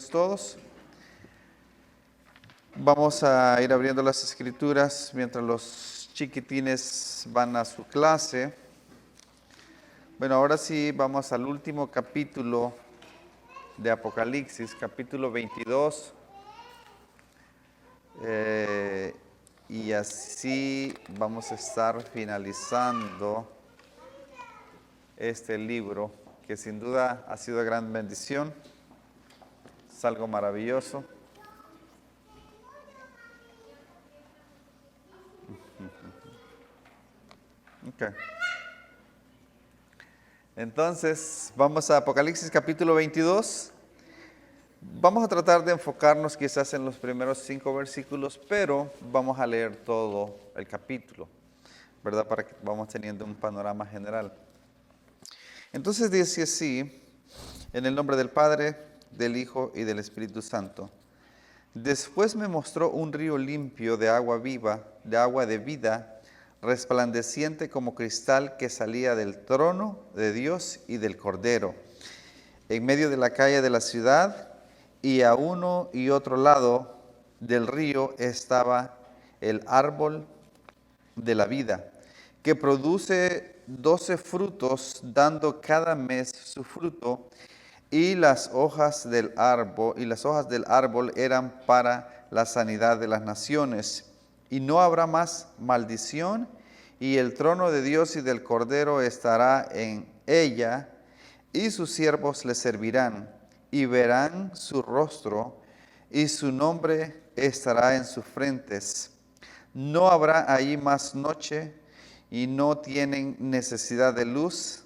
Bienvenidos todos. Vamos a ir abriendo las escrituras mientras los chiquitines van a su clase. Bueno, ahora sí vamos al último capítulo de Apocalipsis, capítulo 22. Y así vamos a estar finalizando este libro, que sin duda ha sido de gran bendición. Es algo maravilloso. Okay. Entonces, vamos a Apocalipsis capítulo 22. Vamos a tratar de enfocarnos quizás en los primeros 5 versículos, pero vamos a leer todo el capítulo, ¿verdad? Para que vamos teniendo un panorama general. Entonces dice así, en el nombre del Padre, del Hijo y del Espíritu Santo. Después me mostró un río limpio de agua viva, de agua de vida, resplandeciente como cristal, que salía del trono de Dios y del Cordero. En medio de la calle de la ciudad y a uno y otro lado del río estaba el árbol de la vida, que produce 12 frutos, dando cada mes su fruto, y las hojas del árbol eran para la sanidad de las naciones. Y no habrá más maldición, y el trono de Dios y del Cordero estará en ella, y sus siervos le servirán, y verán su rostro, y su nombre estará en sus frentes. No habrá allí más noche, y no tienen necesidad de luz,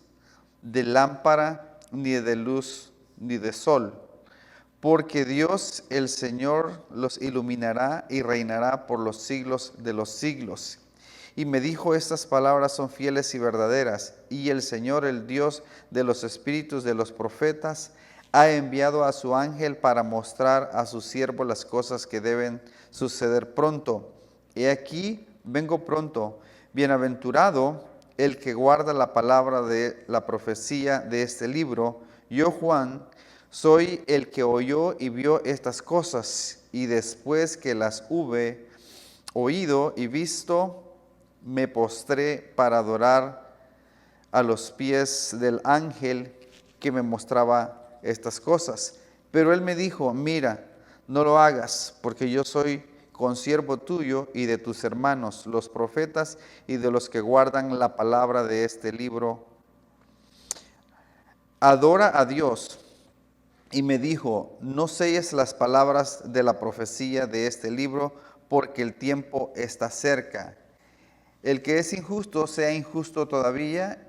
de lámpara, ni de luz, ni de sol, porque Dios el Señor los iluminará y reinará por los siglos de los siglos. Y me dijo, estas palabras son fieles y verdaderas, y el Señor, el Dios de los espíritus de los profetas, ha enviado a su ángel para mostrar a su siervo las cosas que deben suceder pronto. He aquí, vengo pronto. Bienaventurado el que guarda la palabra de la profecía de este libro. Yo, Juan, soy el que oyó y vio estas cosas, y después que las hube oído y visto, me postré para adorar a los pies del ángel que me mostraba estas cosas. Pero él me dijo, mira, no lo hagas, porque yo soy consiervo tuyo y de tus hermanos, los profetas, y de los que guardan la palabra de este libro. Adora a Dios. Y me dijo, no selles las palabras de la profecía de este libro, porque el tiempo está cerca. El que es injusto sea injusto todavía,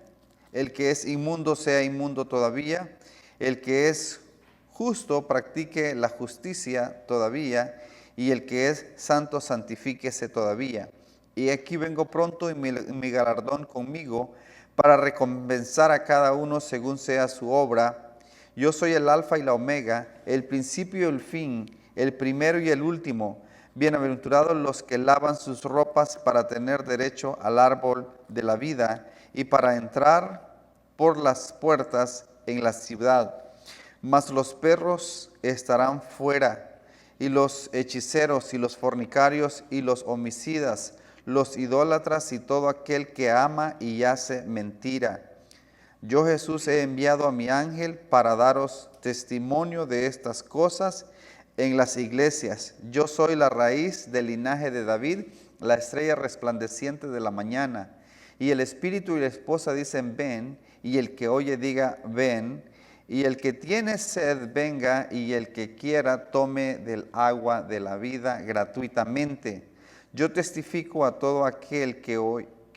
el que es inmundo sea inmundo todavía, el que es justo practique la justicia todavía, y el que es santo santifíquese todavía. Y aquí vengo pronto, y mi galardón conmigo, para recompensar a cada uno según sea su obra. Yo soy el alfa y la omega, el principio y el fin, el primero y el último. Bienaventurados los que lavan sus ropas para tener derecho al árbol de la vida y para entrar por las puertas en la ciudad. Mas los perros estarán fuera, y los hechiceros y los fornicarios y los homicidas, los idólatras y todo aquel que ama y hace mentira. Yo, Jesús, he enviado a mi ángel para daros testimonio de estas cosas en las iglesias. Yo soy la raíz del linaje de David, la estrella resplandeciente de la mañana. Y el espíritu y la esposa dicen, ven, y el que oye diga, ven. Y el que tiene sed, venga, y el que quiera, tome del agua de la vida gratuitamente. Yo testifico a todo aquel que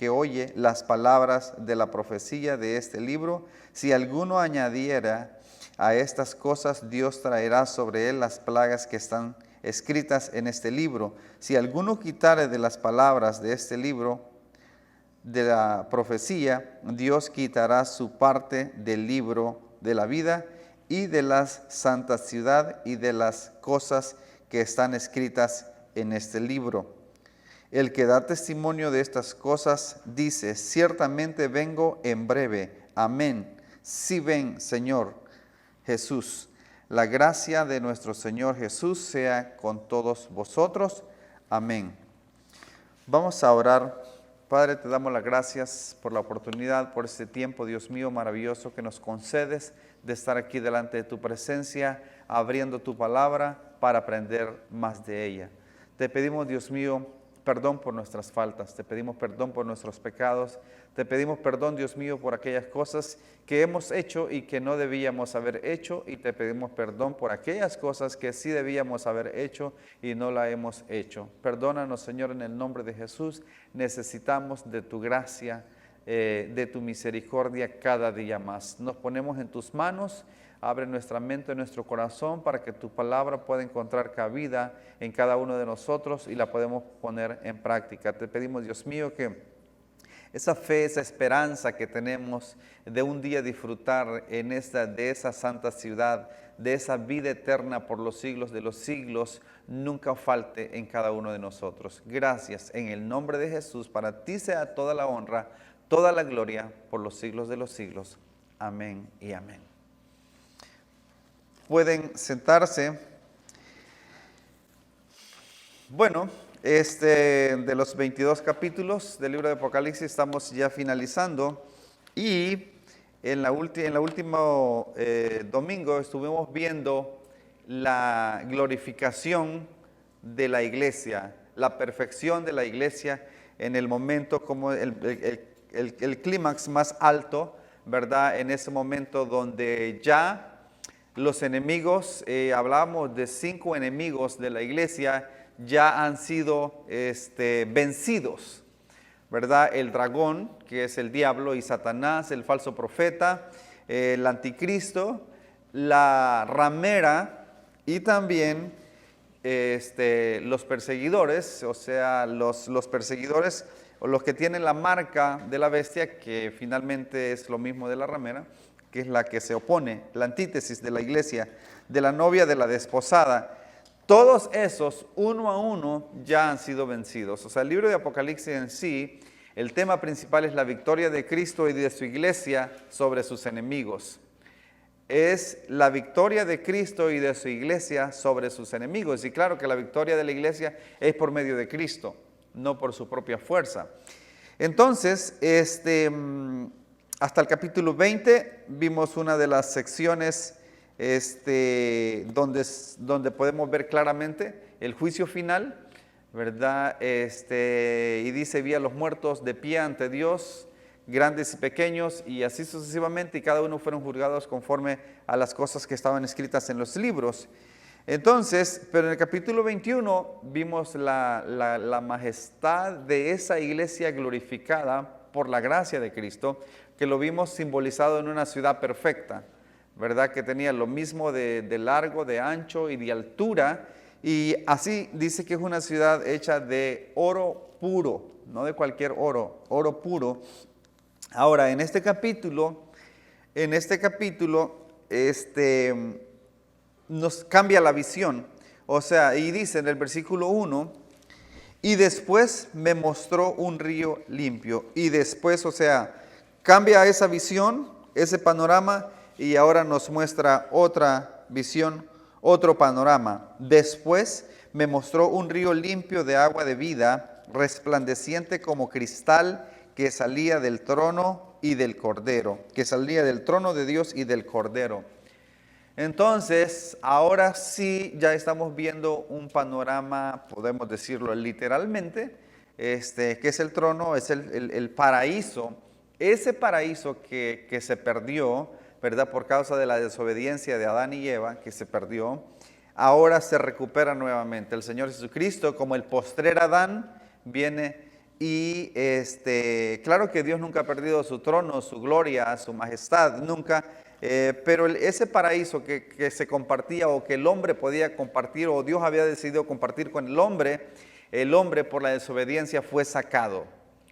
oye las palabras de la profecía de este libro. Si alguno añadiera a estas cosas, Dios traerá sobre él las plagas que están escritas en este libro. Si alguno quitare de las palabras de este libro, de la profecía, Dios quitará su parte del libro de la vida y de la santa ciudad y de las cosas que están escritas en este libro. El que da testimonio de estas cosas dice, ciertamente vengo en breve. Amén. Sí ven, Señor Jesús. La gracia de nuestro Señor Jesús sea con todos vosotros. Amén. Vamos a orar. Padre, te damos las gracias por la oportunidad, por este tiempo, Dios mío, maravilloso que nos concedes de estar aquí delante de tu presencia, abriendo tu palabra para aprender más de ella. Te pedimos, Dios mío, perdón por nuestras faltas, te pedimos perdón por nuestros pecados, te pedimos perdón, Dios mío, por aquellas cosas que hemos hecho y que no debíamos haber hecho, y te pedimos perdón por aquellas cosas que sí debíamos haber hecho y no la hemos hecho. Perdónanos, Señor, en el nombre de Jesús. Necesitamos de tu gracia, de tu misericordia cada día más. Nos ponemos en tus manos. Abre nuestra mente, nuestro corazón, para que tu palabra pueda encontrar cabida en cada uno de nosotros y la podemos poner en práctica. Te pedimos, Dios mío, que esa fe, esa esperanza que tenemos de un día disfrutar de esa santa ciudad, de esa vida eterna por los siglos de los siglos, nunca falte en cada uno de nosotros. Gracias en el nombre de Jesús. Para ti sea toda la honra, toda la gloria por los siglos de los siglos. Amén y amén. Pueden sentarse. Bueno, de los 22 capítulos del libro de Apocalipsis estamos ya finalizando, y en la último domingo estuvimos viendo la glorificación de la iglesia, la perfección de la iglesia en el momento, como el clímax más alto, ¿verdad? En ese momento donde ya los enemigos, hablamos de 5 enemigos de la iglesia, ya han sido vencidos, ¿verdad? El dragón, que es el diablo, y Satanás, el falso profeta, el anticristo, la ramera, y también los perseguidores, o sea, los perseguidores, o los que tienen la marca de la bestia, que finalmente es lo mismo de la ramera, que es la que se opone, la antítesis de la iglesia, de la novia, de la desposada. Todos esos, uno a uno, ya han sido vencidos. O sea, el libro de Apocalipsis en sí, el tema principal es la victoria de Cristo y de su iglesia sobre sus enemigos. Es la victoria de Cristo y de su iglesia sobre sus enemigos. Y claro que la victoria de la iglesia es por medio de Cristo, no por su propia fuerza. Entonces, hasta el capítulo 20 vimos una de las secciones donde podemos ver claramente el juicio final, ¿verdad? Y dice: vi a los muertos de pie ante Dios, grandes y pequeños, y así sucesivamente, y cada uno fueron juzgados conforme a las cosas que estaban escritas en los libros. Entonces, pero en el capítulo 21 vimos la majestad de esa iglesia glorificada por la gracia de Cristo, que lo vimos simbolizado en una ciudad perfecta, ¿verdad? Que tenía lo mismo de largo, de ancho y de altura, y así dice que es una ciudad hecha de oro puro, no de cualquier oro, oro puro. Ahora, en este capítulo, nos cambia la visión, o sea, y dice en el versículo 1, y después me mostró un río limpio, y después, o sea, cambia esa visión, ese panorama, y ahora nos muestra otra visión, otro panorama. Después me mostró un río limpio de agua de vida, resplandeciente como cristal, que salía del trono y del Cordero, que salía del trono de Dios y del Cordero. Entonces, ahora sí ya estamos viendo un panorama, podemos decirlo literalmente, que es el trono, es el paraíso. Ese paraíso que se perdió, ¿verdad? Por causa de la desobediencia de Adán y Eva, que se perdió, ahora se recupera nuevamente. El Señor Jesucristo, como el postrer Adán, viene y claro que Dios nunca ha perdido su trono, su gloria, su majestad, nunca, pero ese paraíso que se compartía, o que el hombre podía compartir, o Dios había decidido compartir con el hombre por la desobediencia fue sacado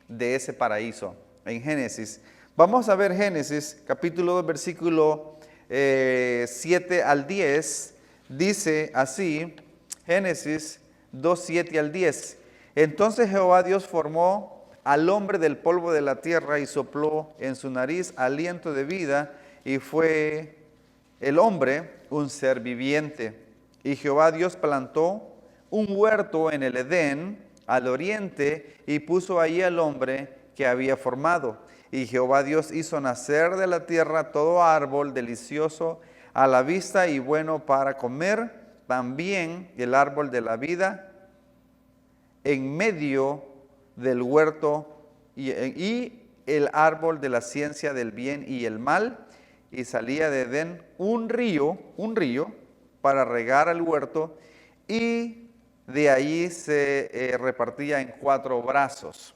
de ese paraíso en Génesis. Vamos a ver Génesis capítulo 2 versículo 7 al 10, dice así, Génesis 2, 7 al 10. Entonces Jehová Dios formó al hombre del polvo de la tierra y sopló en su nariz aliento de vida, y fue el hombre un ser viviente. Y Jehová Dios plantó un huerto en el Edén, al oriente, y puso ahí al hombre que había formado. Y Jehová Dios hizo nacer de la tierra todo árbol delicioso a la vista y bueno para comer, también el árbol de la vida en medio del huerto y el árbol de la ciencia del bien y el mal. Y salía de Edén un río para regar el huerto, y de allí se repartía en 4 brazos.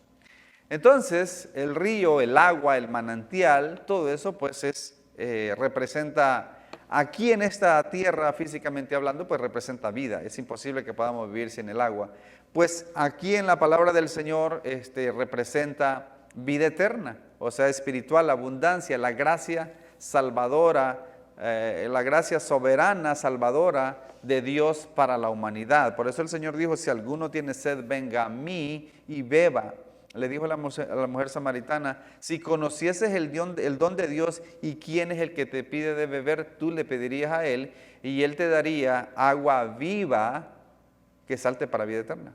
Entonces, el río, el agua, el manantial, todo eso pues representa, aquí en esta tierra físicamente hablando, pues representa vida. Es imposible que podamos vivir sin el agua. Pues aquí en la palabra del Señor representa vida eterna, o sea, espiritual, abundancia, la gracia salvadora, la gracia soberana, salvadora de Dios para la humanidad. Por eso el Señor dijo, si alguno tiene sed, venga a mí y beba. Le dijo a la mujer samaritana, si conocieses el don de Dios y quién es el que te pide de beber, tú le pedirías a él y él te daría agua viva que salte para vida eterna.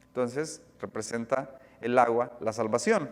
Entonces representa el agua, la salvación.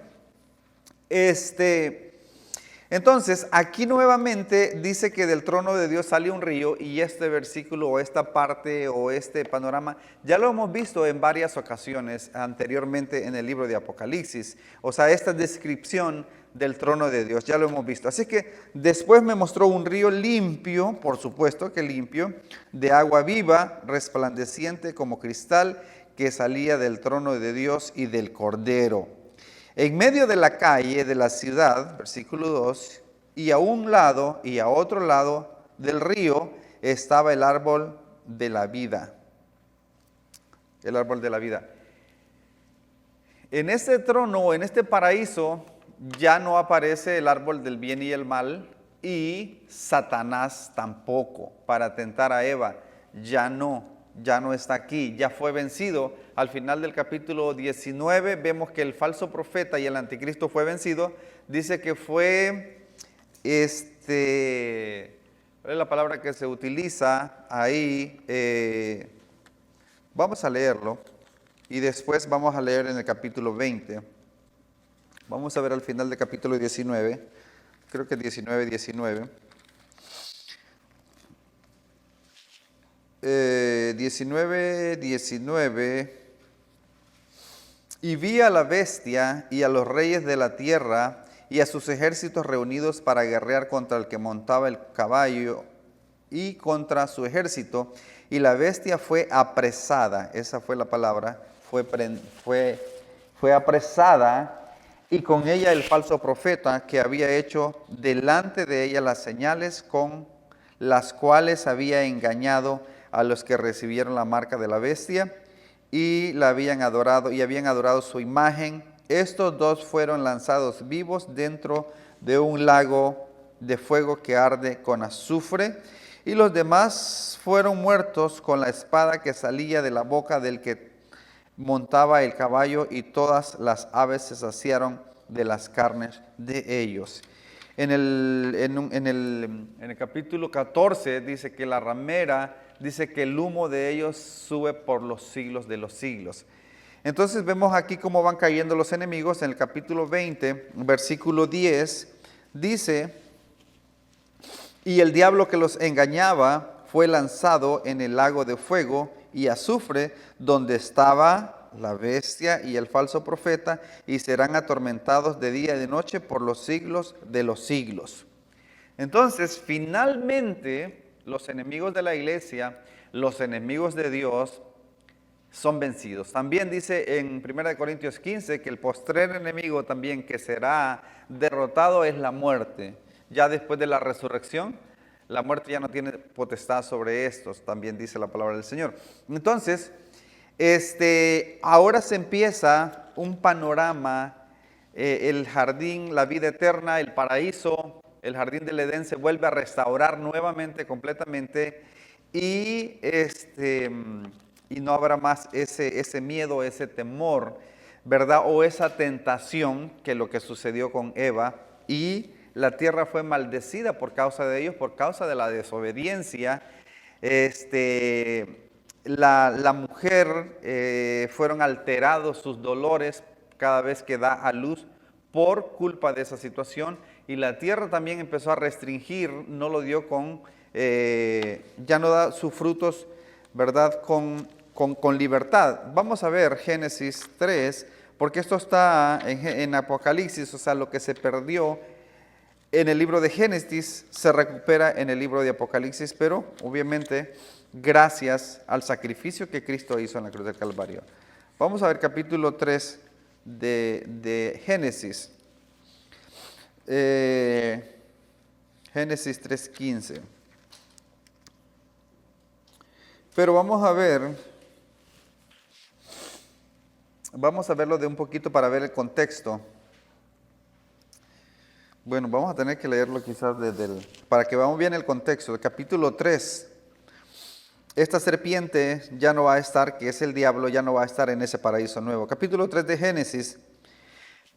Entonces, aquí nuevamente dice que del trono de Dios sale un río, y este versículo o esta parte o este panorama ya lo hemos visto en varias ocasiones anteriormente en el libro de Apocalipsis. O sea, esta descripción del trono de Dios ya lo hemos visto. Así que después me mostró un río limpio, por supuesto que limpio, de agua viva, resplandeciente como cristal, que salía del trono de Dios y del Cordero. En medio de la calle de la ciudad, versículo 2, y a un lado y a otro lado del río estaba el árbol de la vida. El árbol de la vida. En este trono, en este paraíso, ya no aparece el árbol del bien y el mal, y Satanás tampoco, para tentar a Eva. Ya no está aquí, ya fue vencido. Al final del capítulo 19 vemos que el falso profeta y el anticristo fue vencido. Dice que fue, ¿cuál es la palabra que se utiliza ahí? Vamos a leerlo y después vamos a leer en el capítulo 20. Vamos a ver al final del capítulo 19, creo que 19. 19. Y vi a la bestia y a los reyes de la tierra y a sus ejércitos reunidos para guerrear contra el que montaba el caballo y contra su ejército. Y la bestia fue apresada, esa fue la palabra, fue apresada, y con ella el falso profeta que había hecho delante de ella las señales con las cuales había engañado a los que recibieron la marca de la bestia y habían adorado su imagen. Estos 2 fueron lanzados vivos dentro de un lago de fuego que arde con azufre, y los demás fueron muertos con la espada que salía de la boca del que montaba el caballo, y todas las aves se saciaron de las carnes de ellos. En el capítulo 14 dice que la ramera, dice que el humo de ellos sube por los siglos de los siglos. Entonces vemos aquí cómo van cayendo los enemigos. En el capítulo 20, versículo 10, dice, y el diablo que los engañaba fue lanzado en el lago de fuego y azufre, donde estaba la bestia y el falso profeta, y serán atormentados de día y de noche por los siglos de los siglos. Entonces, finalmente, los enemigos de la iglesia, los enemigos de Dios, son vencidos. También dice en 1 Corintios 15 que el postrer enemigo también que será derrotado es la muerte. Ya después de la resurrección, la muerte ya no tiene potestad sobre estos, también dice la palabra del Señor. Entonces, ahora se empieza un panorama, el jardín, la vida eterna, el paraíso, el jardín del Edén se vuelve a restaurar nuevamente, completamente, y no habrá más ese miedo, ese temor, ¿verdad? O esa tentación que lo que sucedió con Eva y la tierra fue maldecida por causa de ellos, por causa de la desobediencia. La mujer, fueron alterados sus dolores cada vez que da a luz por culpa de esa situación, y la tierra también empezó a restringir, no lo dio ya no da sus frutos, ¿verdad?, con libertad. Vamos a ver Génesis 3, porque esto está en Apocalipsis, o sea, lo que se perdió en el libro de Génesis se recupera en el libro de Apocalipsis, pero obviamente gracias al sacrificio que Cristo hizo en la cruz del Calvario. Vamos a ver capítulo 3 de Génesis. Génesis 3:15. Pero vamos a verlo de un poquito para ver el contexto. Bueno, vamos a tener que leerlo quizás para que veamos bien el contexto. El capítulo 3. Esta serpiente ya no va a estar, que es el diablo, ya no va a estar en ese paraíso nuevo. Capítulo 3 de Génesis.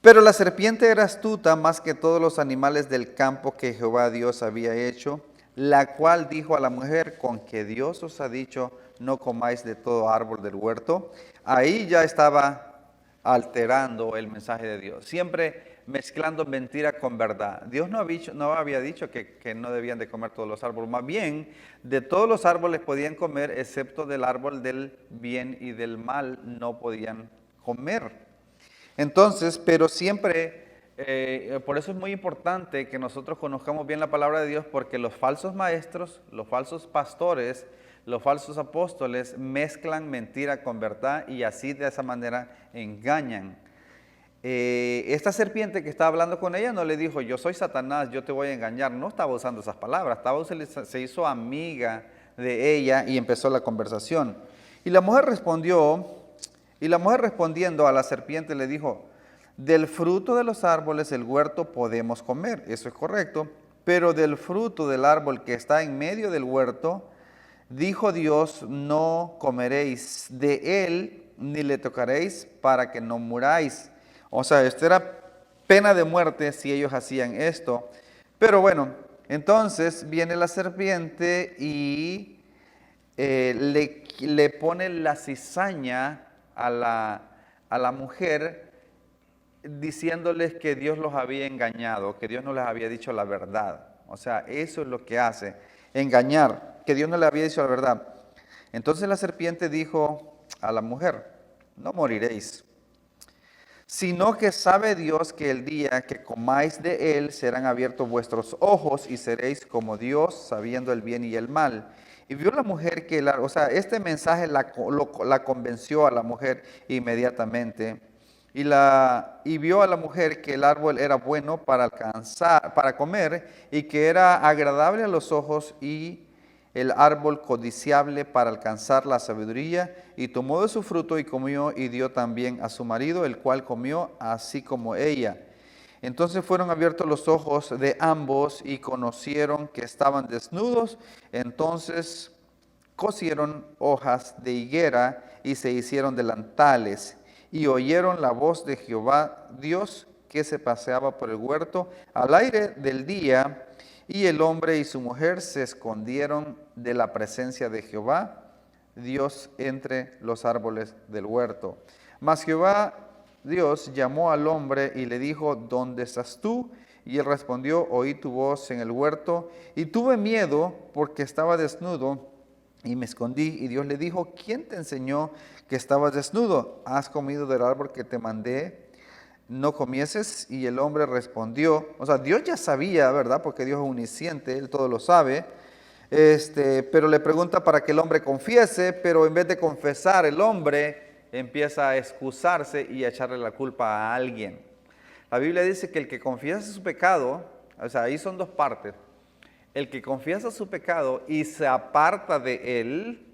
Pero la serpiente era astuta más que todos los animales del campo que Jehová Dios había hecho, la cual dijo a la mujer: con que Dios os ha dicho, no comáis de todo árbol del huerto. Ahí ya estaba alterando el mensaje de Dios, siempre mezclando mentira con verdad. Dios no había dicho que no debían de comer todos los árboles, más bien de todos los árboles podían comer, excepto del árbol del bien y del mal no podían comer. Entonces, pero siempre, por eso es muy importante que nosotros conozcamos bien la palabra de Dios, porque los falsos maestros, los falsos pastores, los falsos apóstoles mezclan mentira con verdad y así de esa manera engañan. Esta serpiente que estaba hablando con ella no le dijo: yo soy Satanás, yo te voy a engañar. No estaba usando esas palabras, se hizo amiga de ella y empezó la conversación. Y la mujer respondiendo a la serpiente le dijo: del fruto de los árboles del huerto podemos comer, eso es correcto, pero del fruto del árbol que está en medio del huerto, dijo Dios: no comeréis de él, ni le tocaréis, para que no muráis. O sea, esto era pena de muerte si ellos hacían esto. Pero bueno, entonces viene la serpiente y le pone la cizaña a la mujer, diciéndoles que Dios los había engañado, que Dios no les había dicho la verdad. O sea, eso es lo que hace, engañar, que Dios no le había dicho la verdad. Entonces la serpiente dijo a la mujer: no moriréis, sino que sabe Dios que el día que comáis de él serán abiertos vuestros ojos y seréis como Dios, sabiendo el bien y el mal. Y vio la mujer que este mensaje la convenció a la mujer inmediatamente. Y vio a la mujer que el árbol era bueno para comer, y que era agradable a los ojos, y el árbol codiciable para alcanzar la sabiduría, y tomó de su fruto y comió, y dio también a su marido, el cual comió así como ella. Entonces fueron abiertos los ojos de ambos y conocieron que estaban desnudos. Entonces cosieron hojas de higuera y se hicieron delantales, y oyeron la voz de Jehová Dios que se paseaba por el huerto al aire del día, y el hombre y su mujer se escondieron de la presencia de Jehová Dios entre los árboles del huerto. Mas Jehová Dios llamó al hombre y le dijo: ¿dónde estás tú? Y él respondió: oí tu voz en el huerto, y tuve miedo porque estaba desnudo, y me escondí. Y Dios le dijo: ¿quién te enseñó que estabas desnudo? ¿Has comido del árbol que te mandé no comieses? Y el hombre respondió, o sea, Dios ya sabía, ¿verdad? Porque Dios es omnisciente, Él todo lo sabe. Pero le pregunta para que el hombre confiese, pero en vez de confesar, el hombre empieza a excusarse y a echarle la culpa a alguien. La Biblia dice que el que confiesa su pecado, o sea, ahí son dos partes. El que confiesa su pecado y se aparta de él,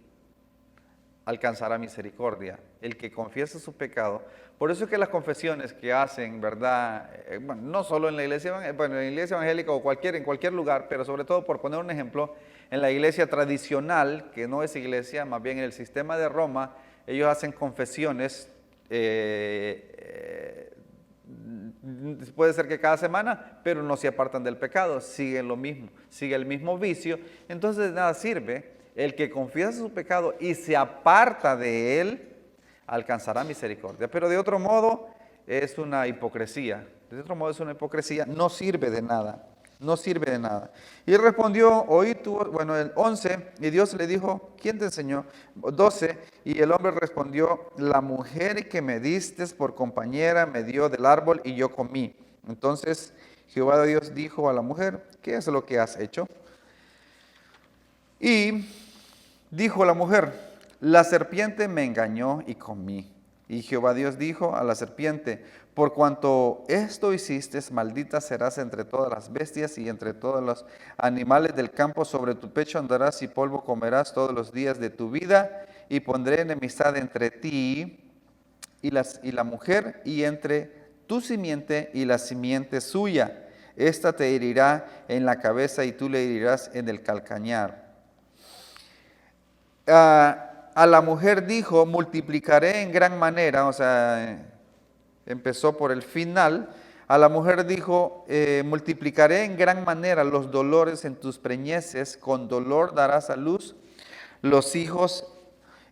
alcanzará misericordia. El que confiesa su pecado. Por eso es que las confesiones que hacen, ¿verdad? Bueno, no solo en la iglesia, en la iglesia evangélica o en cualquier lugar, pero sobre todo, por poner un ejemplo, en la iglesia tradicional, que no es iglesia, más bien en el sistema de Roma, ellos hacen confesiones, puede ser que cada semana, pero no se apartan del pecado, siguen lo mismo, sigue el mismo vicio. Entonces de nada sirve. El que confiesa su pecado y se aparta de él, alcanzará misericordia. Pero de otro modo es una hipocresía. De otro modo es una hipocresía, no sirve de nada. No sirve de nada. Y él respondió, oí tu, bueno, el 11, y Dios le dijo, ¿quién te enseñó? 12, y el hombre respondió, la mujer que me diste por compañera me dio del árbol y yo comí. Entonces Jehová Dios dijo a la mujer, ¿qué es lo que has hecho? Y dijo la mujer, la serpiente me engañó y comí. Y Jehová Dios dijo a la serpiente, por cuanto esto hiciste, maldita serás entre todas las bestias y entre todos los animales del campo. Sobre tu pecho andarás y polvo comerás todos los días de tu vida. Y pondré enemistad entre ti y la mujer, y entre tu simiente y la simiente suya. Esta te herirá en la cabeza y tú le herirás en el calcañar. A la mujer dijo, multiplicaré en gran manera, o sea, empezó por el final. A la mujer dijo, multiplicaré en gran manera los dolores en tus preñeces, con dolor darás a luz los hijos,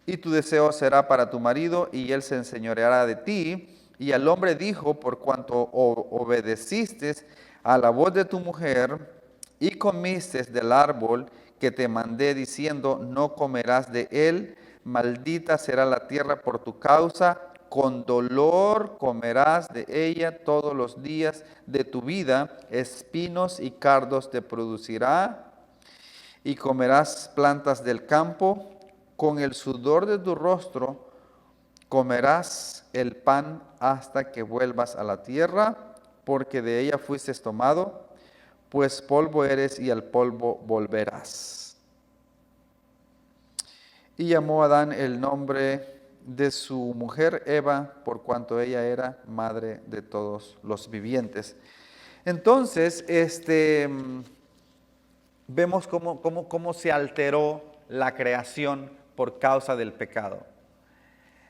y tu deseo será para tu marido, y él se enseñoreará de ti. Y al hombre dijo, por cuanto obedeciste a la voz de tu mujer, y comiste del árbol que te mandé diciendo, no comerás de él, maldita será la tierra por tu causa, con dolor comerás de ella todos los días de tu vida, espinos y cardos te producirá, y comerás plantas del campo, con el sudor de tu rostro comerás el pan hasta que vuelvas a la tierra, porque de ella fuiste tomado, pues polvo eres y al polvo volverás. Y llamó a Adán el nombre de su mujer Eva, por cuanto ella era madre de todos los vivientes. Entonces, vemos cómo se alteró la creación por causa del pecado.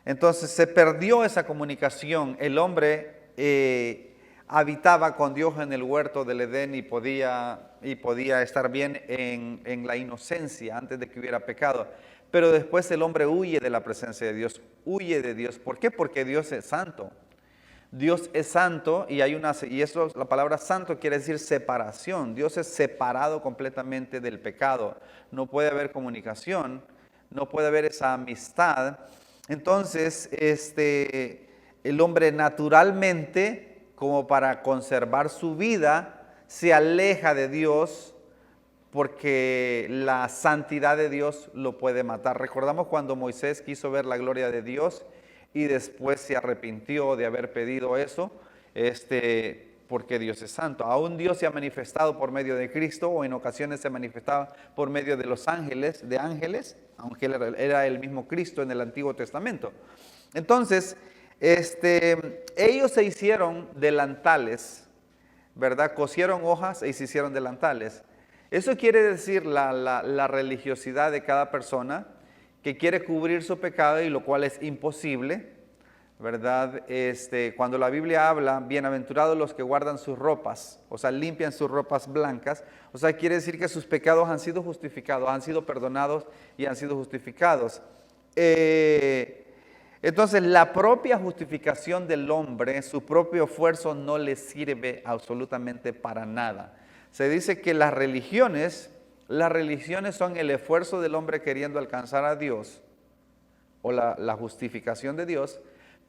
Entonces se perdió esa comunicación. El hombre habitaba con Dios en el huerto del Edén y podía estar bien en la inocencia antes de que hubiera pecado. Pero después el hombre huye de la presencia de Dios, huye de Dios. ¿Por qué? Porque Dios es santo. Dios es santo y eso, la palabra santo quiere decir separación. Dios es separado completamente del pecado. No puede haber comunicación, no puede haber esa amistad. Entonces, el hombre naturalmente, como para conservar su vida, se aleja de Dios porque la santidad de Dios lo puede matar. Recordamos cuando Moisés quiso ver la gloria de Dios y después se arrepintió de haber pedido eso, porque Dios es santo. Aún Dios se ha manifestado por medio de Cristo, o en ocasiones se manifestaba por medio de los ángeles, aunque él era el mismo Cristo en el Antiguo Testamento. Entonces, ellos se hicieron delantales, ¿verdad? Cosieron hojas y se hicieron delantales. Eso quiere decir la religiosidad de cada persona que quiere cubrir su pecado, y lo cual es imposible, ¿verdad? Cuando la Biblia habla, bienaventurados los que guardan sus ropas, o sea, limpian sus ropas blancas, o sea, quiere decir que sus pecados han sido justificados, han sido perdonados y han sido justificados. Entonces, la propia justificación del hombre, su propio esfuerzo no le sirve absolutamente para nada. Se dice que las religiones son el esfuerzo del hombre queriendo alcanzar a Dios, o la justificación de Dios,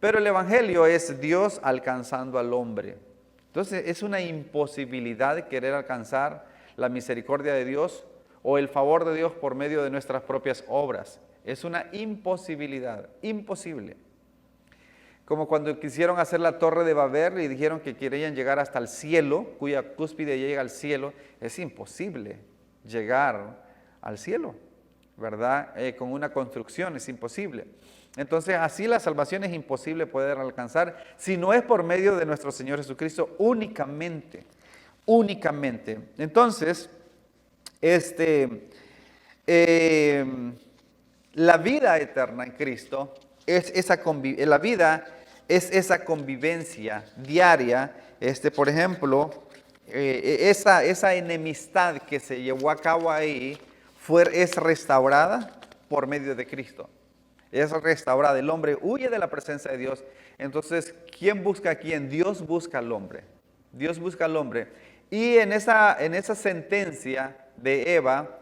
pero el evangelio es Dios alcanzando al hombre. Entonces es una imposibilidad querer alcanzar la misericordia de Dios o el favor de Dios por medio de nuestras propias obras. Es una imposibilidad, imposible. Como cuando quisieron hacer la torre de Babel y dijeron que querían llegar hasta el cielo, cuya cúspide llega al cielo. Es imposible llegar al cielo, ¿verdad? Con una construcción es imposible. Entonces, así la salvación es imposible poder alcanzar si no es por medio de nuestro Señor Jesucristo únicamente. Entonces, la vida eterna en Cristo es la vida es esa convivencia diaria, por ejemplo, esa enemistad que se llevó a cabo ahí es restaurada por medio de Cristo. Es restaurada. El hombre huye de la presencia de Dios. Entonces, ¿quién busca a quién? Dios busca al hombre. Dios busca al hombre. Y en esa sentencia de Eva,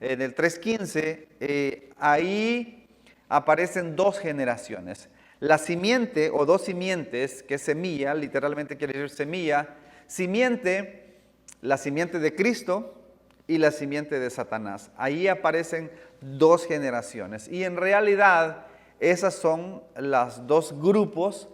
en el 3:15, ahí aparecen dos generaciones. La simiente o dos simientes, que es semilla, literalmente quiere decir semilla, la simiente de Cristo y la simiente de Satanás. Ahí aparecen dos generaciones. Y en realidad esas son los dos grupos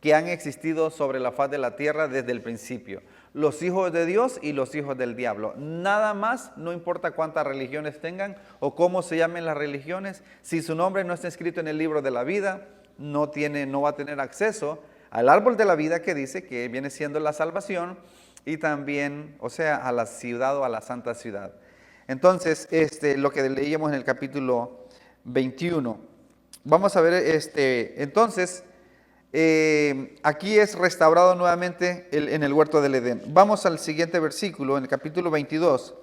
que han existido sobre la faz de la tierra desde el principio. Los hijos de Dios y los hijos del diablo. Nada más, no importa cuántas religiones tengan o cómo se llamen las religiones, si su nombre no está escrito en el libro de la vida, no va a tener acceso al árbol de la vida, que dice que viene siendo la salvación, y también, o sea, a la ciudad o a la santa ciudad. Entonces, lo que leíamos en el capítulo 21. Vamos a ver, entonces, aquí es restaurado nuevamente en el huerto del Edén. Vamos al siguiente versículo, en el capítulo 22.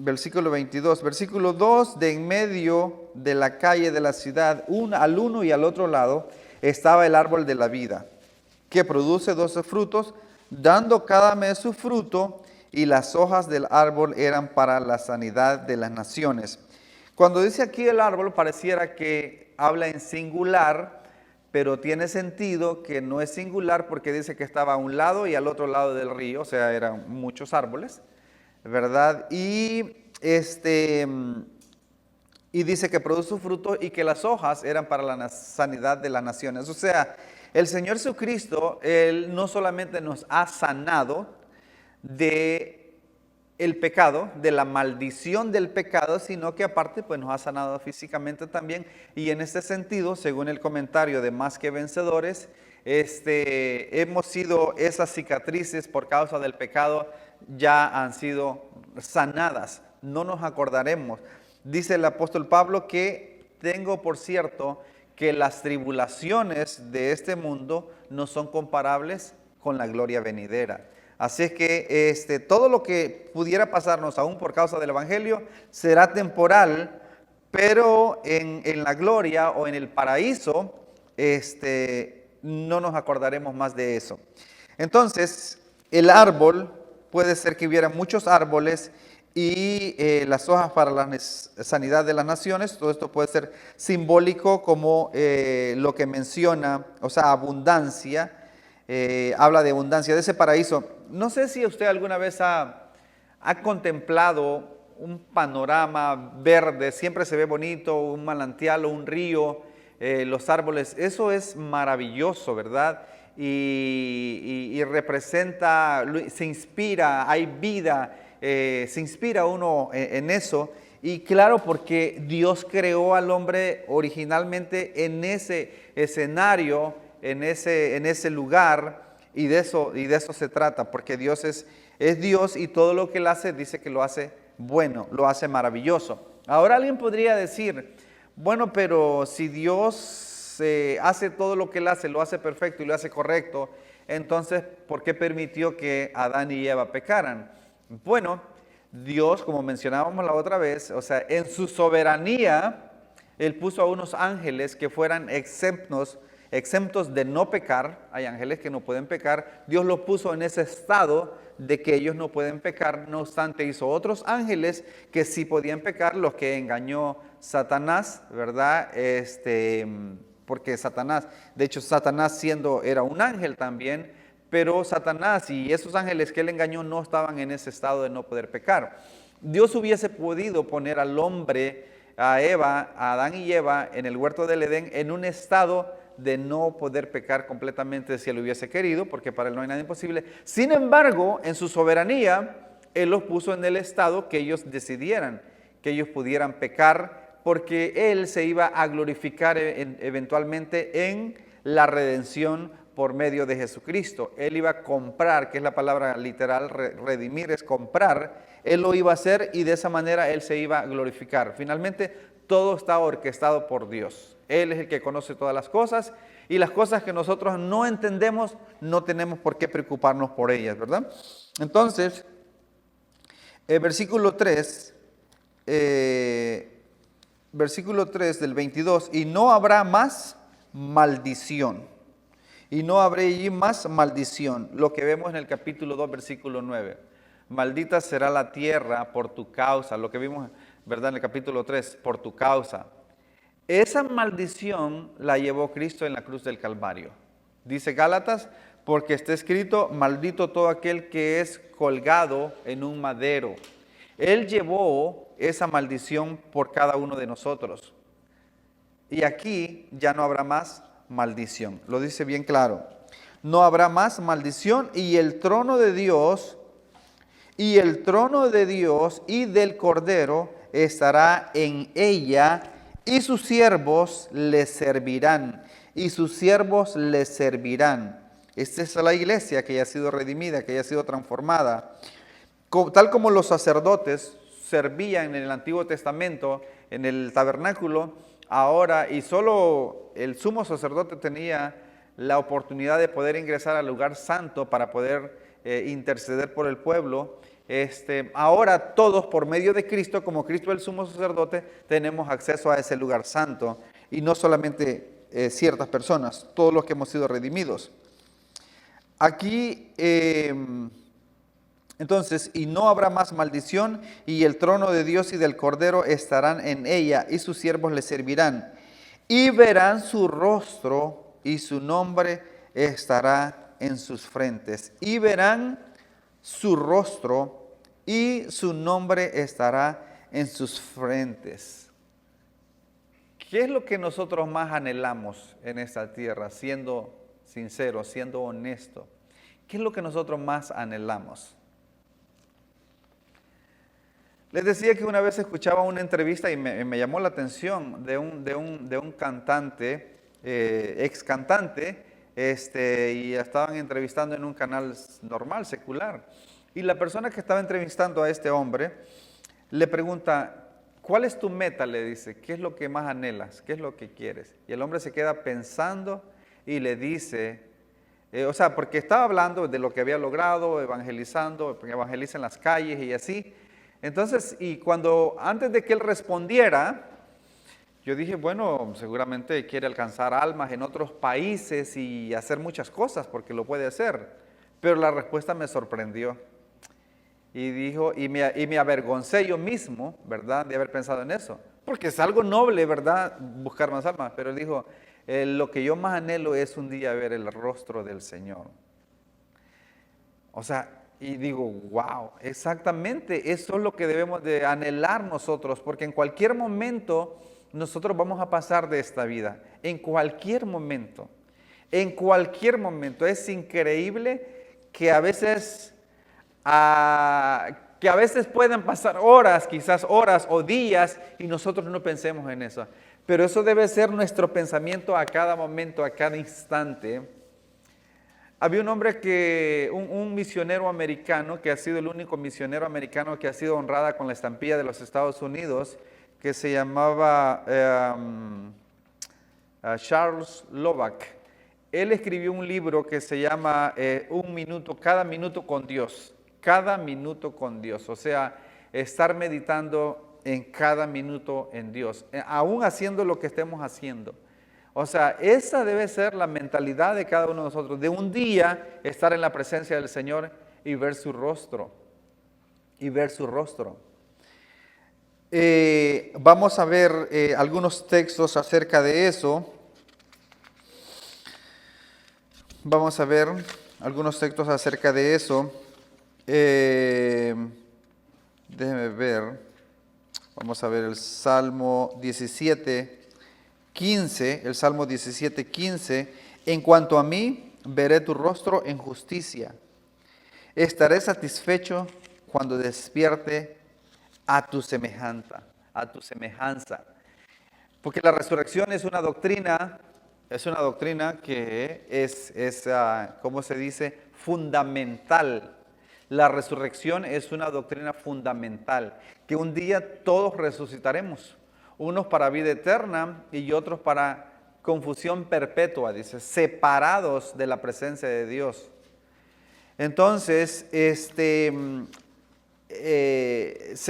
Versículo 22, versículo 2, de en medio de la calle de la ciudad, al uno y al otro lado, estaba el árbol de la vida, que produce 12 frutos, dando cada mes su fruto, y las hojas del árbol eran para la sanidad de las naciones. Cuando dice aquí el árbol, pareciera que habla en singular, pero tiene sentido que no es singular, porque dice que estaba a un lado y al otro lado del río, o sea, eran muchos árboles, ¿verdad? Y dice que produce su fruto y que las hojas eran para la sanidad de las naciones. O sea, el Señor Jesucristo, Él no solamente nos ha sanado de el pecado, de la maldición del pecado, sino que aparte pues nos ha sanado físicamente también. Y en este sentido, según el comentario de Más que Vencedores, hemos sido, esas cicatrices por causa del pecado ya han sido sanadas, no nos acordaremos. Dice el apóstol Pablo que tengo por cierto que las tribulaciones de este mundo no son comparables con la gloria venidera. Así es que todo lo que pudiera pasarnos aún por causa del evangelio será temporal, pero en la gloria o en el paraíso no nos acordaremos más de eso. Entonces, el árbol, puede ser que hubiera muchos árboles y las hojas para la sanidad de las naciones. Todo esto puede ser simbólico como lo que menciona, o sea, abundancia. Habla de abundancia, de ese paraíso. No sé si usted alguna vez ha contemplado un panorama verde, siempre se ve bonito, un manantial o un río, los árboles. Eso es maravilloso, ¿verdad? Y representa, se inspira, hay vida, se inspira uno en eso. Y claro, porque Dios creó al hombre originalmente en ese escenario, en ese lugar, y de eso se trata, porque Dios es Dios, y todo lo que Él hace, dice que lo hace bueno, lo hace maravilloso. Ahora alguien podría decir, bueno, pero si Dios hace todo lo que Él hace, lo hace perfecto y lo hace correcto, entonces, ¿por qué permitió que Adán y Eva pecaran? Bueno, Dios, como mencionábamos la otra vez, o sea, en su soberanía, Él puso a unos ángeles que fueran exentos de no pecar. Hay ángeles que no pueden pecar. Dios los puso en ese estado de que ellos no pueden pecar. No obstante, hizo otros ángeles que sí podían pecar, los que engañó Satanás, ¿verdad? Porque Satanás, de hecho Satanás era un ángel también, pero Satanás y esos ángeles que él engañó no estaban en ese estado de no poder pecar. Dios hubiese podido poner al hombre, a Adán y Eva, en el huerto del Edén, en un estado de no poder pecar completamente si Él hubiese querido, porque para Él no hay nada imposible. Sin embargo, en su soberanía, Él los puso en el estado que ellos decidieran, que ellos pudieran pecar, porque Él se iba a glorificar eventualmente en la redención por medio de Jesucristo. Él iba a comprar, que es la palabra literal, redimir es comprar. Él lo iba a hacer y de esa manera Él se iba a glorificar. Finalmente, Todo está orquestado por Dios. Él es el que conoce todas las cosas y las cosas que nosotros no entendemos, no tenemos por qué preocuparnos por ellas, ¿verdad? Entonces, versículo 3 del 22, y no habrá más maldición. Y no habrá allí más maldición. Lo que vemos en el capítulo 2, versículo 9. Maldita será la tierra por tu causa. Lo que vimos, ¿verdad? En el capítulo 3, por tu causa. Esa maldición la llevó Cristo en la cruz del Calvario. Dice Gálatas, porque está escrito, maldito todo aquel que es colgado en un madero. Él llevó esa maldición por cada uno de nosotros. Y aquí ya no habrá más maldición. Lo dice bien claro. No habrá más maldición y el trono de Dios y del Cordero estará en ella y sus siervos le servirán. Y sus siervos le servirán. Esta es la iglesia que ya ha sido redimida, que ya ha sido transformada. Tal como los sacerdotes servían en el Antiguo Testamento, en el tabernáculo, ahora, y solo el sumo sacerdote tenía la oportunidad de poder ingresar al lugar santo para poder interceder por el pueblo. Ahora todos por medio de Cristo, como Cristo es el sumo sacerdote, tenemos acceso a ese lugar santo. Y no solamente ciertas personas, todos los que hemos sido redimidos. Aquí, entonces, y no habrá más maldición, y el trono de Dios y del Cordero estarán en ella, y sus siervos le servirán. Y verán su rostro, y su nombre estará en sus frentes. Y verán su rostro, y su nombre estará en sus frentes. ¿Qué es lo que nosotros más anhelamos en esta tierra, siendo sinceros, siendo honestos? ¿Qué es lo que nosotros más anhelamos? Les decía que una vez escuchaba una entrevista y me llamó la atención de un cantante, ex cantante, y estaban entrevistando en un canal normal, secular. Y la persona que estaba entrevistando a este hombre le pregunta, ¿cuál es tu meta? Le dice, ¿qué es lo que más anhelas? ¿Qué es lo que quieres? Y el hombre se queda pensando y le dice, porque estaba hablando de lo que había logrado, evangelizando, porque evangeliza en las calles y así. Entonces, y antes de que él respondiera, yo dije, bueno, seguramente quiere alcanzar almas en otros países y hacer muchas cosas, porque lo puede hacer. Pero la respuesta me sorprendió. Y dijo, y me avergoncé yo mismo, ¿verdad?, de haber pensado en eso. Porque es algo noble, ¿verdad?, buscar más almas. Pero él dijo, lo que yo más anhelo es un día ver el rostro del Señor. O sea, y digo, wow, exactamente, eso es lo que debemos de anhelar nosotros, porque en cualquier momento nosotros vamos a pasar de esta vida, en cualquier momento, es increíble que a veces pueden pasar horas, quizás horas o días, y nosotros no pensemos en eso, pero eso debe ser nuestro pensamiento a cada momento, a cada instante. Había un hombre un misionero americano, que ha sido el único misionero americano que ha sido honrada con la estampilla de los Estados Unidos, que se llamaba Charles Lovac. Él escribió un libro que se llama Cada minuto con Dios. Cada minuto con Dios. O sea, estar meditando en cada minuto en Dios, aún haciendo lo que estemos haciendo. O sea, esa debe ser la mentalidad de cada uno de nosotros, de un día estar en la presencia del Señor y ver su rostro. Vamos a ver algunos textos acerca de eso. Déjeme ver. Vamos a ver el Salmo 17:15. El Salmo 17:15. En cuanto a mí, veré tu rostro en justicia. Estaré satisfecho cuando despierte a tu semejanza. Porque la resurrección es una doctrina que es ¿cómo se dice? Fundamental. La resurrección es una doctrina fundamental, que un día todos resucitaremos. unos para vida eterna y otros para confusión perpetua, dice, separados de la presencia de Dios. Entonces, sé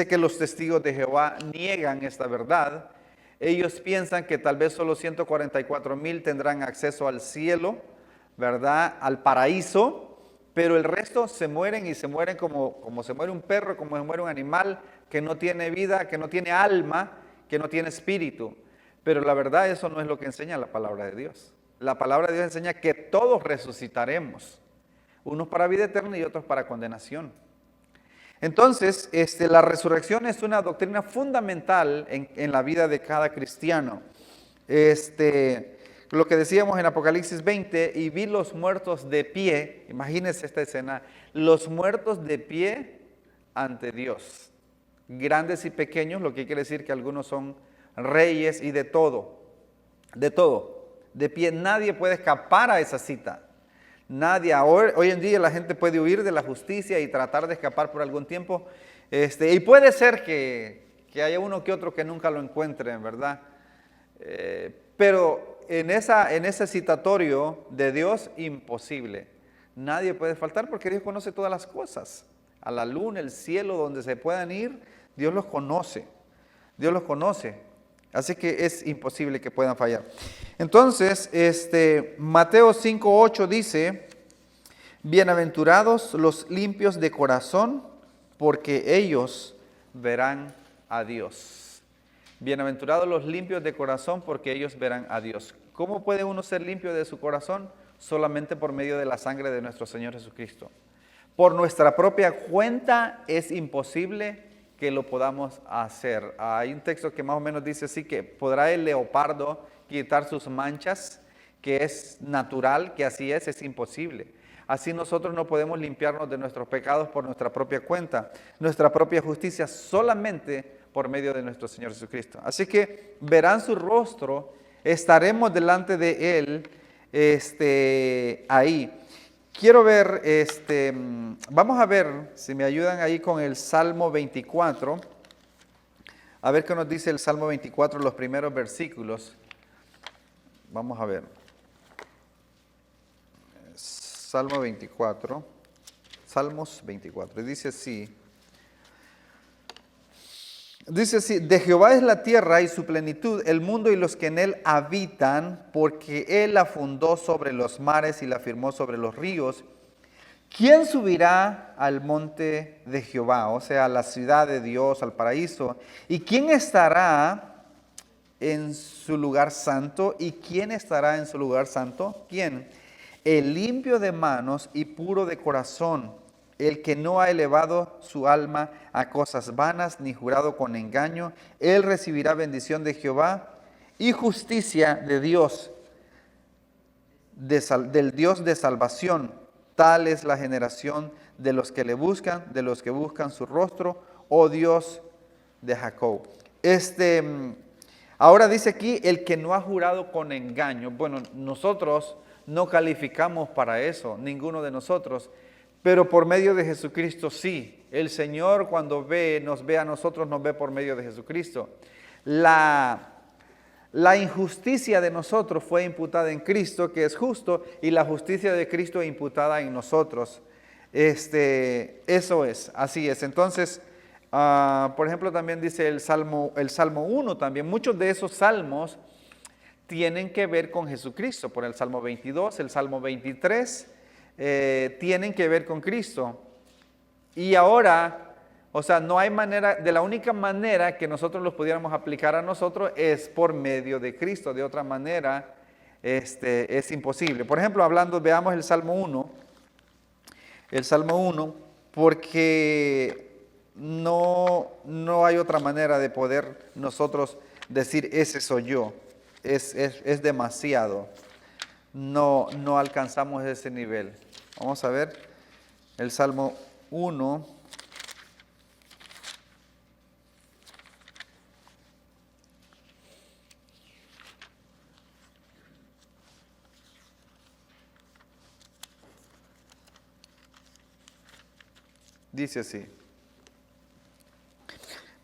que los testigos de Jehová niegan esta verdad. Ellos piensan que tal vez solo 144,000 tendrán acceso al cielo, ¿verdad? Al paraíso, pero el resto se mueren y se mueren como se muere un perro, como se muere un animal que no tiene vida, que no tiene alma, que no tiene espíritu. Pero la verdad, eso no es lo que enseña la palabra de Dios. La palabra de Dios enseña que todos resucitaremos, unos para vida eterna y otros para condenación. Entonces, la resurrección es una doctrina fundamental en la vida de cada cristiano. Lo que decíamos en Apocalipsis 20, y vi los muertos de pie, imagínense esta escena, los muertos de pie ante Dios, grandes y pequeños, lo que quiere decir que algunos son reyes y de todo, de pie. Nadie puede escapar a esa cita. Nadie. Hoy en día la gente puede huir de la justicia y tratar de escapar por algún tiempo. Y puede ser que haya uno que otro que nunca lo encuentren, ¿verdad? Pero en ese citatorio de Dios, imposible. Nadie puede faltar porque Dios conoce todas las cosas. A la luna, el cielo, donde se puedan ir, Dios los conoce. Dios los conoce. Así que es imposible que puedan fallar. Entonces, Mateo 5:8 dice, bienaventurados los limpios de corazón, porque ellos verán a Dios. Bienaventurados los limpios de corazón, porque ellos verán a Dios. ¿Cómo puede uno ser limpio de su corazón? Solamente por medio de la sangre de nuestro Señor Jesucristo. Por nuestra propia cuenta es imposible que lo podamos hacer. Hay un texto que más o menos dice así, que podrá el leopardo quitar sus manchas, que es natural, que así es imposible. Así nosotros no podemos limpiarnos de nuestros pecados por nuestra propia cuenta, nuestra propia justicia, solamente por medio de nuestro Señor Jesucristo. Así que verán su rostro, estaremos delante de Él, ahí. Quiero ver, vamos a ver, si me ayudan ahí con el Salmo 24, a ver qué nos dice el Salmo 24, los primeros versículos. Vamos a ver. Salmo 24, Salmos 24, dice así. Dice así, de Jehová es la tierra y su plenitud, el mundo y los que en él habitan, porque él la fundó sobre los mares y la firmó sobre los ríos. ¿Quién subirá al monte de Jehová? O sea, a la ciudad de Dios, al paraíso. ¿Y quién estará en su lugar santo? ¿Y quién estará en su lugar santo? ¿Quién? El limpio de manos y puro de corazón, el que no ha elevado su alma a cosas vanas, ni jurado con engaño. Él recibirá bendición de Jehová y justicia de Dios, del Dios de salvación. Tal es la generación de los que le buscan, de los que buscan su rostro, oh Dios de Jacob. Ahora dice aquí, el que no ha jurado con engaño. Bueno, nosotros no calificamos para eso, ninguno de nosotros. Pero por medio de Jesucristo sí. El Señor cuando nos ve a nosotros, nos ve por medio de Jesucristo. La injusticia de nosotros fue imputada en Cristo, que es justo, y la justicia de Cristo imputada en nosotros. Eso es, así es. Entonces, por ejemplo, también dice el Salmo 1 también. Muchos de esos salmos tienen que ver con Jesucristo. Por el Salmo 22, el Salmo 23, tienen que ver con Cristo. Y ahora, o sea, no hay manera, de la única manera que nosotros los pudiéramos aplicar a nosotros es por medio de Cristo. De otra manera, es imposible. Por ejemplo, veamos el Salmo 1. El Salmo 1, porque no hay otra manera de poder nosotros decir, ese soy yo. Es demasiado. No alcanzamos ese nivel. Vamos a ver el Salmo 1. Dice así.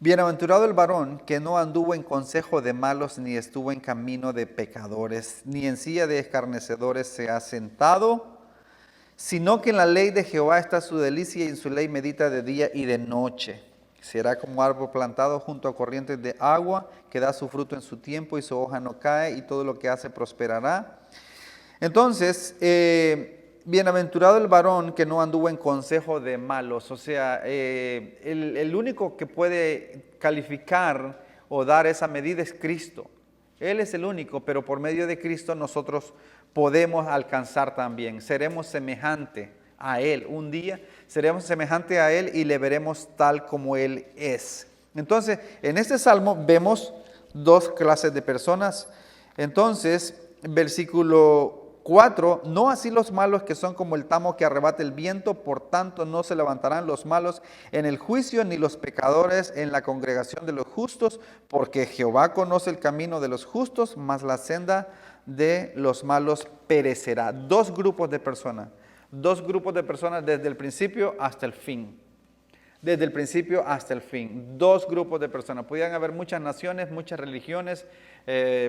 Bienaventurado el varón que no anduvo en consejo de malos, ni estuvo en camino de pecadores, ni en silla de escarnecedores se ha sentado, sino que en la ley de Jehová está su delicia y en su ley medita de día y de noche. Será como árbol plantado junto a corrientes de agua, que da su fruto en su tiempo y su hoja no cae, y todo lo que hace prosperará. Entonces, bienaventurado el varón que no anduvo en consejo de malos. O sea, el único que puede calificar o dar esa medida es Cristo. Él es el único, pero por medio de Cristo nosotros podemos alcanzar también. Seremos semejante a Él. Un día seremos semejante a Él y le veremos tal como Él es. Entonces, en este salmo vemos dos clases de personas. Entonces, versículo 4, no así los malos que son como el tamo que arrebata el viento, por tanto no se levantarán los malos en el juicio, ni los pecadores en la congregación de los justos, porque Jehová conoce el camino de los justos, mas la senda de los malos perecerá. Dos grupos de personas desde el principio hasta el fin. Desde el principio hasta el fin. Dos grupos de personas. Podían haber muchas naciones, muchas religiones,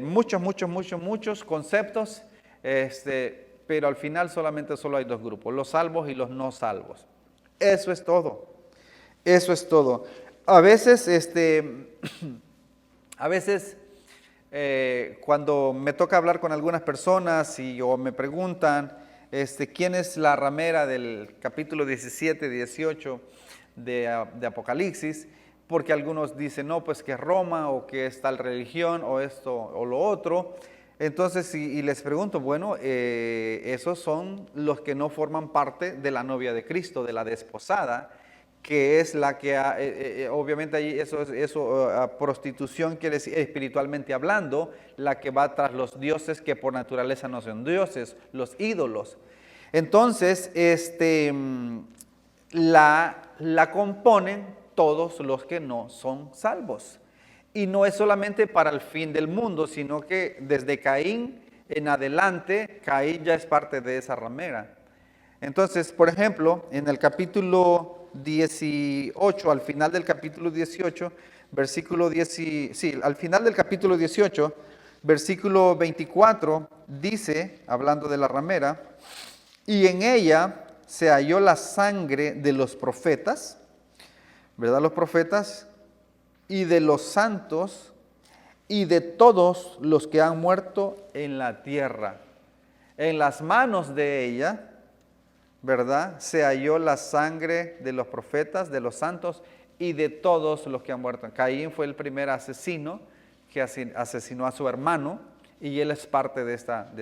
muchos conceptos. Pero al final solo hay dos grupos, los salvos y los no salvos. Eso es todo. Eso es todo. A veces, cuando me toca hablar con algunas personas o me preguntan quién es la ramera del capítulo 17, 18 de Apocalipsis, porque algunos dicen, no, pues que es Roma o que es tal religión o esto o lo otro. Entonces, y les pregunto, bueno, esos son los que no forman parte de la novia de Cristo, de la desposada, que es la que, obviamente ahí prostitución quiere decir espiritualmente hablando, la que va tras los dioses que por naturaleza no son dioses, los ídolos. Entonces, la componen todos los que no son salvos. Y no es solamente para el fin del mundo, sino que desde Caín en adelante, Caín ya es parte de esa ramera. Entonces, por ejemplo, en el capítulo 18, al final del capítulo 18, al final del capítulo 18, versículo 24, dice, hablando de la ramera, y en ella se halló la sangre de los profetas, ¿verdad? Los profetas, y de los santos, y de todos los que han muerto en la tierra. En las manos de ella, ¿verdad? Se halló la sangre de los profetas, de los santos, y de todos los que han muerto. Caín fue el primer asesino que asesinó a su hermano, y él es parte de esta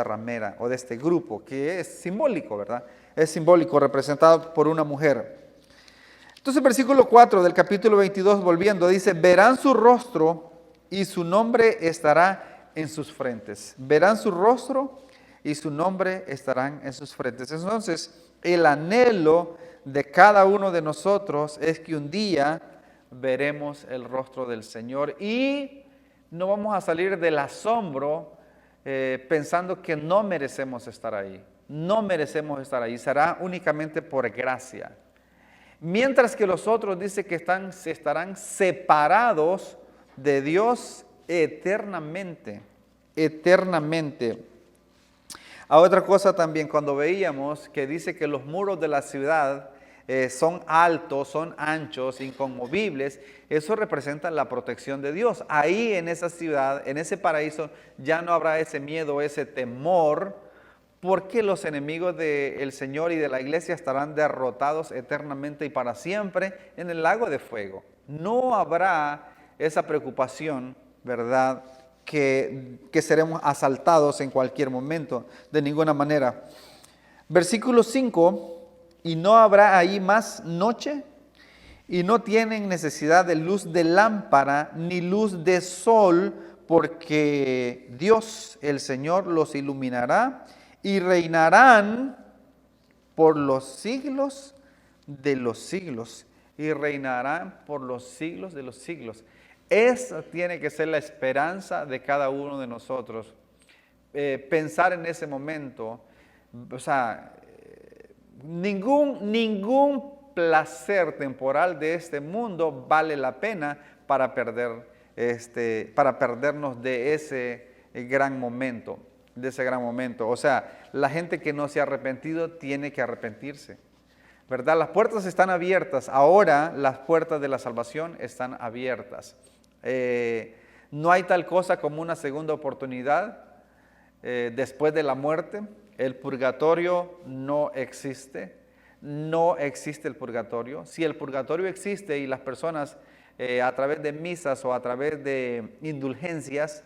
ramera, o de este grupo, que es simbólico, ¿verdad? Es simbólico, representado por una mujer. Entonces, versículo 4 del capítulo 22, volviendo, dice, verán su rostro y su nombre estará en sus frentes. Verán su rostro y su nombre estarán en sus frentes. Entonces, el anhelo de cada uno de nosotros es que un día veremos el rostro del Señor y no vamos a salir del asombro pensando que no merecemos estar ahí. No merecemos estar ahí. Será únicamente por gracia. Mientras que los otros dice que estarán separados de Dios eternamente, eternamente. A otra cosa también, cuando veíamos que dice que los muros de la ciudad son altos, son anchos, inconmovibles, eso representa la protección de Dios. Ahí en esa ciudad, en ese paraíso, ya no habrá ese miedo, ese temor, porque los enemigos del Señor y de la iglesia estarán derrotados eternamente y para siempre en el lago de fuego. No habrá esa preocupación, ¿verdad?, que seremos asaltados en cualquier momento, de ninguna manera. Versículo 5, y no habrá ahí más noche, y no tienen necesidad de luz de lámpara, ni luz de sol, porque Dios, el Señor, los iluminará, y reinarán por los siglos de los siglos. Y reinarán por los siglos de los siglos. Esa tiene que ser la esperanza de cada uno de nosotros. Pensar en ese momento, o sea, ningún placer temporal de este mundo vale la pena para perdernos de ese gran momento, O sea, la gente que no se ha arrepentido tiene que arrepentirse, ¿verdad? Las puertas están abiertas. Ahora las puertas de la salvación están abiertas. No hay tal cosa como una segunda oportunidad después de la muerte. El purgatorio no existe. No existe el purgatorio. Si el purgatorio existe y las personas a través de misas o a través de indulgencias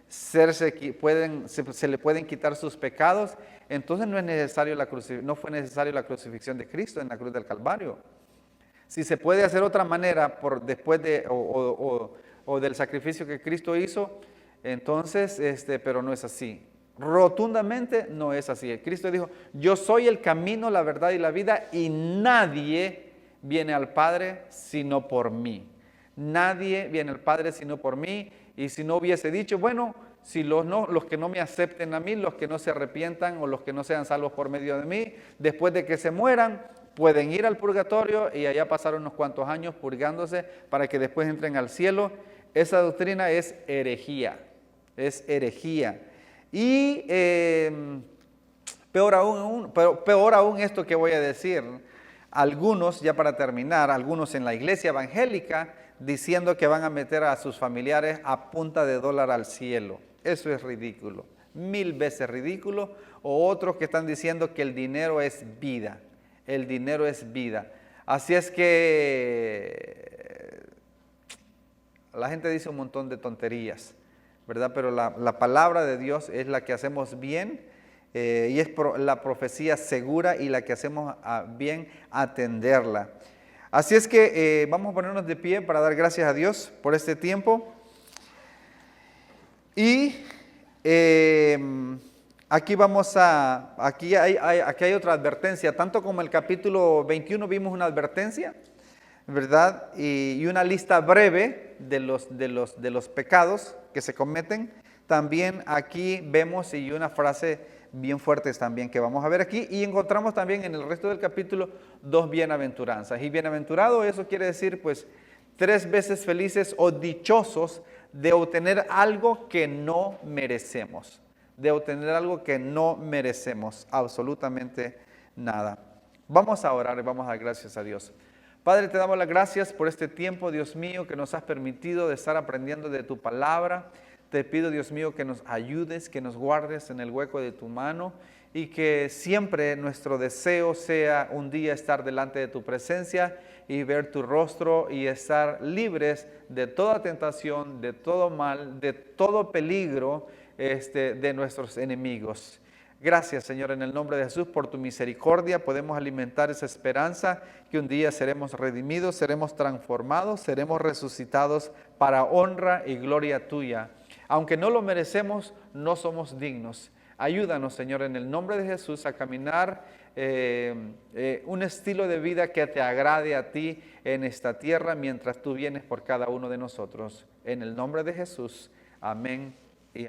se le pueden quitar sus pecados, entonces no fue necesario la crucifixión de Cristo en la cruz del Calvario. Si se puede hacer otra manera o del sacrificio que Cristo hizo, entonces, pero no es así. Rotundamente no es así. Cristo dijo, yo soy el camino, la verdad y la vida, y nadie viene al Padre sino por mí. Nadie viene al Padre sino por mí. Y si no hubiese dicho, bueno, si los que no me acepten a mí, los que no se arrepientan o los que no sean salvos por medio de mí, después de que se mueran, pueden ir al purgatorio y allá pasar unos cuantos años purgándose para que después entren al cielo. Esa doctrina es herejía, Y peor aún esto que voy a decir, algunos, ya para terminar, algunos en la iglesia evangélica diciendo que van a meter a sus familiares a punta de dólar al cielo. Eso es ridículo, 1000 veces ridículo. O otros que están diciendo que el dinero es vida. El dinero es vida. Así es que la gente dice un montón de tonterías, ¿verdad? Pero la palabra de Dios es la que hacemos bien y es la profecía segura y la que hacemos bien atenderla. Así es que vamos a ponernos de pie para dar gracias a Dios por este tiempo. Y aquí hay otra advertencia. Tanto como el capítulo 21 vimos una advertencia, ¿verdad? Y una lista breve de los pecados que se cometen. También aquí vemos y una frase bien fuertes también que vamos a ver aquí, y encontramos también en el resto del capítulo 2 bienaventuranzas. Y bienaventurado, eso quiere decir pues 3 veces felices o dichosos de obtener algo que no merecemos, absolutamente nada. Vamos a orar y vamos a dar gracias a Dios. Padre, te damos las gracias por este tiempo, Dios mío, que nos has permitido de estar aprendiendo de tu palabra. Te pido, Dios mío, que nos ayudes, que nos guardes en el hueco de tu mano y que siempre nuestro deseo sea un día estar delante de tu presencia y ver tu rostro y estar libres de toda tentación, de todo mal, de todo peligro de nuestros enemigos. Gracias, Señor, en el nombre de Jesús, por tu misericordia. Podemos alimentar esa esperanza que un día seremos redimidos, seremos transformados, seremos resucitados para honra y gloria tuya. Aunque no lo merecemos, no somos dignos. Ayúdanos, Señor, en el nombre de Jesús a caminar un estilo de vida que te agrade a ti en esta tierra mientras tú vienes por cada uno de nosotros. En el nombre de Jesús. Amén.